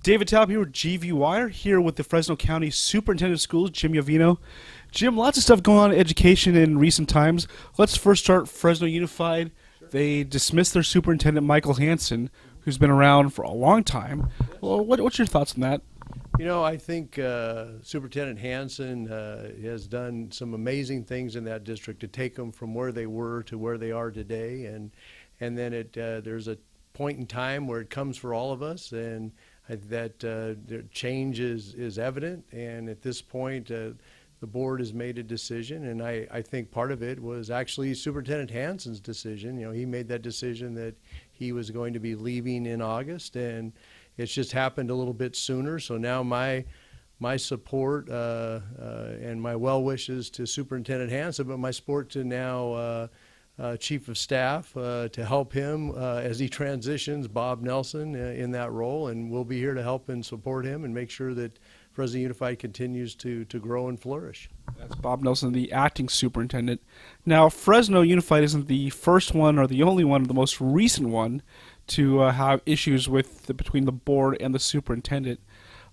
David Taub here with GV Wire, here with the Fresno County Superintendent of Schools, Jim Yovino. Jim, lots of stuff going on in education in recent times. Let's first start Fresno Unified. They dismissed their superintendent, Michael Hansen, who's been around for a long time. Well, what's your thoughts on that? You know, I think Superintendent Hansen has done some amazing things in that district to take them from where they were to where they are today. And then there's a point in time where it comes for all of us, and that change is evident. And at this point, the board has made a decision, and I think part of it was actually Superintendent Hansen's decision. You know, he made that decision that he was going to be leaving in August, and it's just happened a little bit sooner. So now my support and my well wishes to Superintendent Hansen, but my support to now Chief of Staff to help him as he transitions, Bob Nelson, in that role, and we'll be here to help and support him and make sure that Fresno Unified continues to grow and flourish. That's Bob Nelson, the acting superintendent. Now, Fresno Unified isn't the first one or the only one, the most recent one to have issues between the board and the superintendent.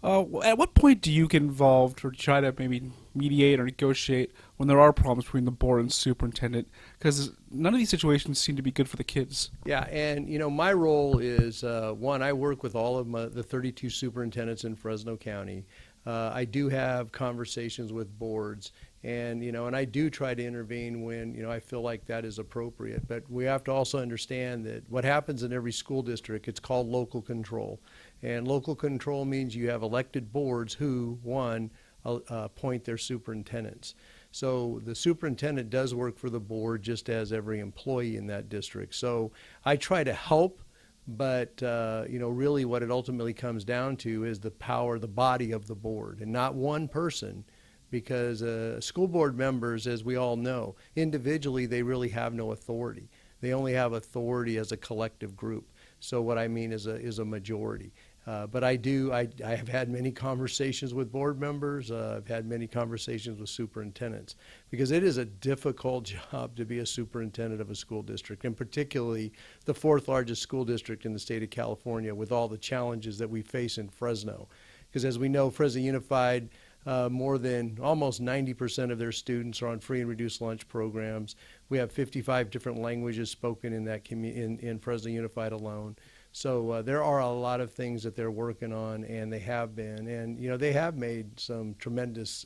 At what point do you get involved or try to maybe mediate or negotiate when there are problems between the board and superintendent? Because none of these situations seem to be good for the kids. Yeah, and you know, my role is, one, I work with all of the 32 superintendents in Fresno County. I do have conversations with boards, and I do try to intervene when I feel like that is appropriate. But we have to also understand that what happens in every school district, it's called local control. And local control means you have elected boards who, one, appoint their superintendents. So the superintendent does work for the board just as every employee in that district. So I try to help, but really what it ultimately comes down to is the power, the body of the board, and not one person. Because school board members, as we all know, individually they really have no authority. They only have authority as a collective group. So what I mean is a majority. But I have had many conversations with board members. I've had many conversations with superintendents, because it is a difficult job to be a superintendent of a school district, and particularly the fourth largest school district in the state of California, with all the challenges that we face in Fresno. Because as we know, Fresno Unified, more than almost 90% of their students are on free and reduced lunch programs. We have 55 different languages spoken in that in Fresno Unified alone. So there are a lot of things that they're working on, and they have been, and they have made some tremendous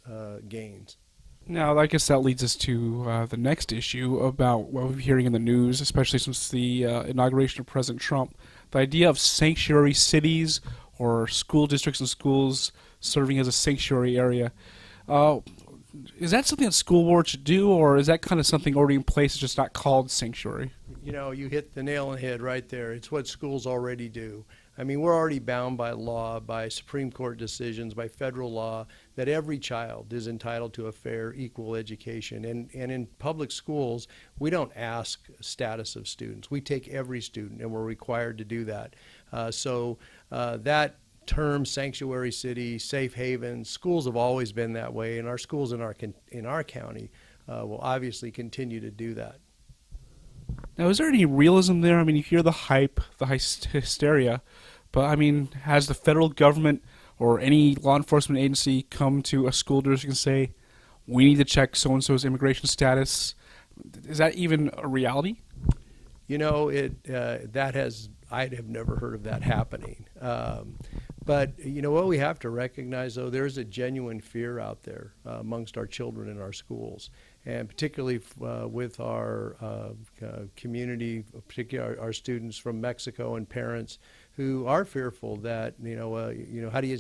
gains. Now, I guess that leads us to the next issue about what we're hearing in the news, especially since the inauguration of President Trump. The idea of sanctuary cities or school districts and schools serving as a sanctuary area. Is that something that school boards should do, or is that kind of something already in place, it's just not called sanctuary? You hit the nail on the head right there. It's what schools already do. I mean, we're already bound by law, by Supreme Court decisions, by federal law, that every child is entitled to a fair, equal education. And in public schools, we don't ask status of students. We take every student, and we're required to do that. So that term, sanctuary city, safe haven, schools have always been that way, and our schools in our county will obviously continue to do that. Now, is there any realism there? I mean, you hear the hype, the hysteria, but I mean, has the federal government or any law enforcement agency come to a school district and say, we need to check so-and-so's immigration status? Is that even a reality? I have never heard of that happening. But what we have to recognize, though, there's a genuine fear out there amongst our children in our schools, and particularly with our community, particularly our students from Mexico and parents who are fearful that, how do you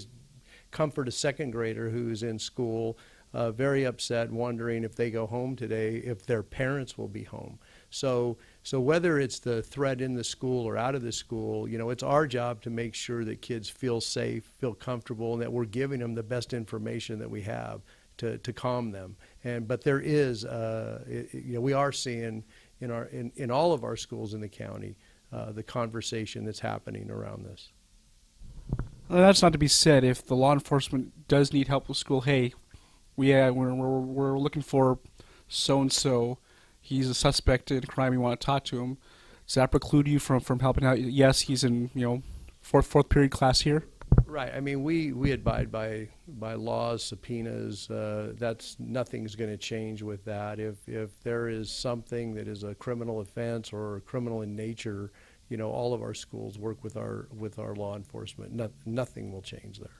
comfort a second grader who's in school, very upset, wondering if they go home today, if their parents will be home. So whether it's the threat in the school or out of the school, it's our job to make sure that kids feel safe, feel comfortable, and that we're giving them the best information that we have to calm them. But there is, we are seeing in all of our schools in the county the conversation that's happening around this. Well, that's not to be said. If the law enforcement does need help with school, hey, we're looking for so and so. He's a suspect in a crime. You want to talk to him. Does that preclude you from helping out? Yes, he's in fourth period class here. Right. I mean, we abide by laws, subpoenas. Nothing's going to change with that. If there is something that is a criminal offense or criminal in nature, all of our schools work with our law enforcement. Nothing will change there.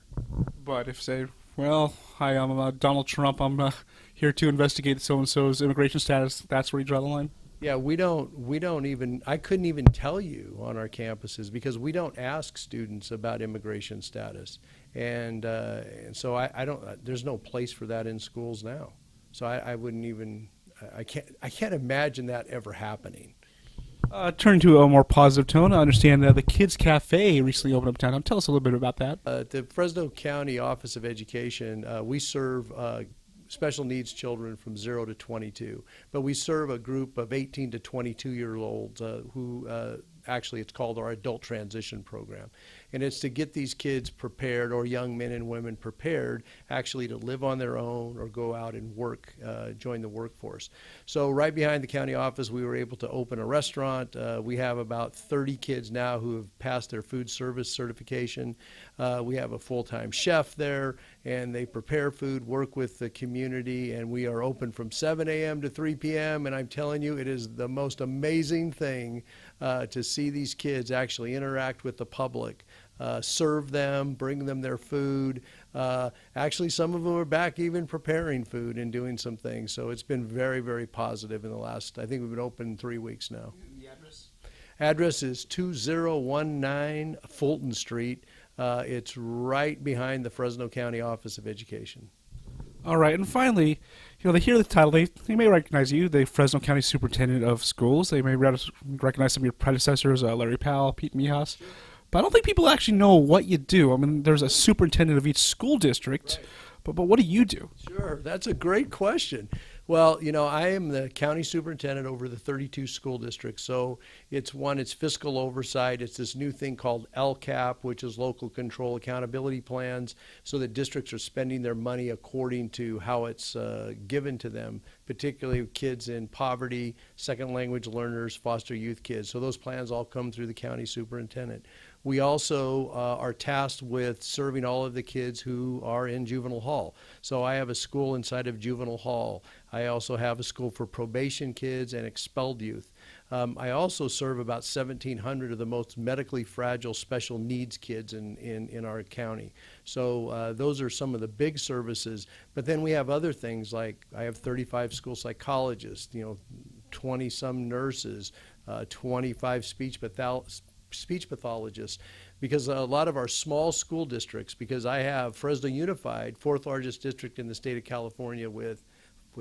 But if say, well, hi, I'm Donald Trump. I'm here to investigate so and so's immigration status. That's where you draw the line. Yeah, we don't even, I couldn't even tell you on our campuses because we don't ask students about immigration status. And so I don't, there's no place for that in schools now. So I wouldn't even, I can't imagine that ever happening. Turning to a more positive tone, I understand the Kids Cafe recently opened up downtown. Tell us a little bit about that. The Fresno County Office of Education, we serve special needs children from 0 to 22. But we serve a group of 18 to 22-year-olds who actually it's called our Adult Transition Program. And it's to get these kids prepared, or young men and women prepared, actually to live on their own or go out and work, join the workforce. So right behind the county office, we were able to open a restaurant. We have about 30 kids now who have passed their food service certification. We have a full-time chef there, and they prepare food, work with the community, and we are open from 7 a.m. to 3 p.m. And I'm telling you, it is the most amazing thing to see these kids actually interact with the public. Serve them, bring them their food. Actually, some of them are back even preparing food and doing some things. So it's been very, very positive in the last, I think we've been open 3 weeks now. The address? Address is 2019 Fulton Street. It's right behind the Fresno County Office of Education. All right, and finally, they hear the title, they may recognize you, the Fresno County Superintendent of Schools. They may recognize some of your predecessors, Larry Powell, Pete Mijas. Sure. But I don't think people actually know what you do. I mean, there's a superintendent of each school district, right. But what do you do? Sure, that's a great question. Well, I am the county superintendent over the 32 school districts. So it's fiscal oversight. It's this new thing called LCAP, which is local control accountability plans, so that districts are spending their money according to how it's given to them, particularly kids in poverty, second language learners, foster youth kids. So those plans all come through the county superintendent. We also are tasked with serving all of the kids who are in juvenile hall. So I have a school inside of juvenile hall. I also have a school for probation kids and expelled youth. I also serve about 1,700 of the most medically fragile special needs kids in our county. So those are some of the big services. But then we have other things like I have 35 school psychologists, 20-some nurses, 25 speech pathologists, because a lot of our small school districts, because I have Fresno Unified, fourth largest district in the state of California with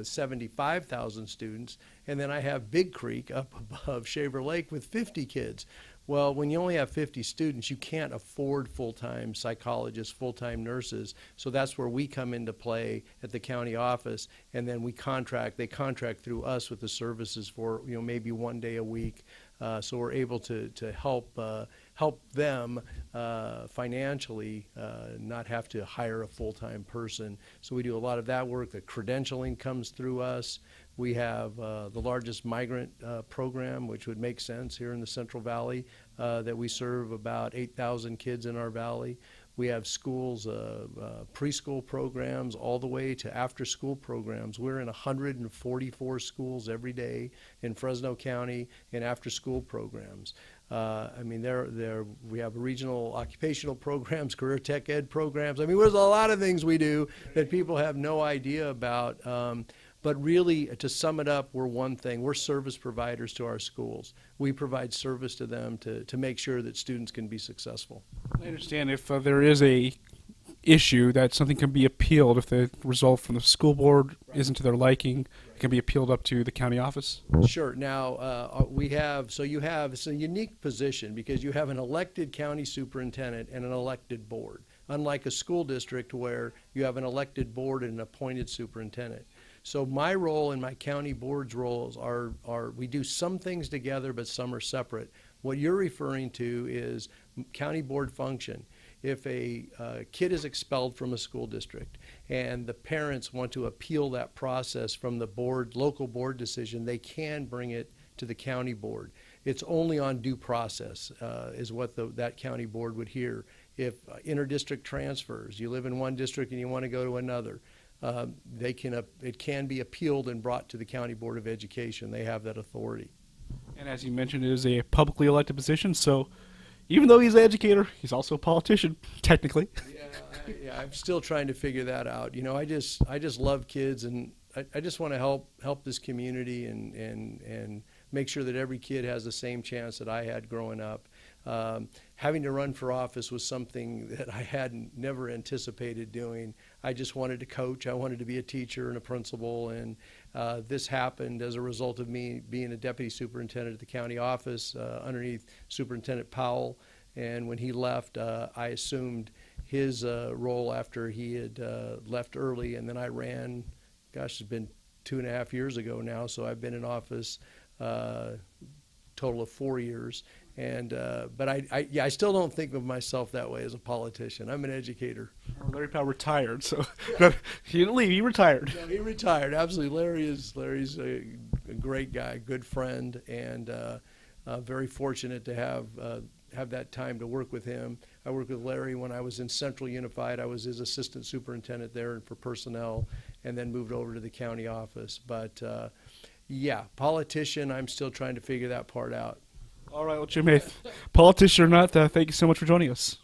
75,000 students, and then I have Big Creek up above Shaver Lake with 50 kids. Well, when you only have 50 students, you can't afford full-time psychologists, full-time nurses, so that's where we come into play at the county office, and then they contract through us with the services for maybe 1 day a week. So we're able to help them financially, not have to hire a full-time person. So we do a lot of that work. The credentialing comes through us. We have the largest migrant program, which would make sense here in the Central Valley, that we serve about 8,000 kids in our valley. We have schools, preschool programs, all the way to after-school programs. We're in 144 schools every day in Fresno County in after-school programs. We have regional occupational programs, career tech ed programs. There's a lot of things we do that people have no idea about. But really, to sum it up, we're one thing. We're service providers to our schools. We provide service to them to make sure that students can be successful. I understand if there is a issue that something can be appealed, if the result from the school board isn't to their liking, it can be appealed up to the county office? Sure. Now, it's a unique position because you have an elected county superintendent and an elected board, unlike a school district where you have an elected board and an appointed superintendent. So my role and my county board's roles are we do some things together, but some are separate. What you're referring to is county board function. If a kid is expelled from a school district and the parents want to appeal that process from the local board decision, they can bring it to the county board. It's only on due process is what that county board would hear. if inter-district transfers, you live in one district and you want to go to another, it can be appealed and brought to the County Board of Education. They have that authority. And as you mentioned, it is a publicly elected position, so even though he's an educator, he's also a politician, technically. Yeah, I'm still trying to figure that out. I just love kids, and I just want to help this community and make sure that every kid has the same chance that I had growing up. Having to run for office was something that I hadn't never anticipated doing. I just wanted to coach. I wanted to be a teacher and a principal, and this happened as a result of me being a deputy superintendent at the county office underneath Superintendent Powell. And when he left, I assumed his role after he had left early, and then I ran. Gosh, it's been 2.5 years ago now, so I've been in office total of 4 years. And but I still don't think of myself that way as a politician. I'm an educator. Well, Larry Powell retired, so he didn't leave. He retired. No, he retired. Absolutely, Larry's a great guy, good friend, and very fortunate to have that time to work with him. I worked with Larry when I was in Fresno Unified. I was his assistant superintendent there and for personnel, and then moved over to the county office. But yeah, politician, I'm still trying to figure that part out. All right, well, Jim Haith, politician or not, thank you so much for joining us.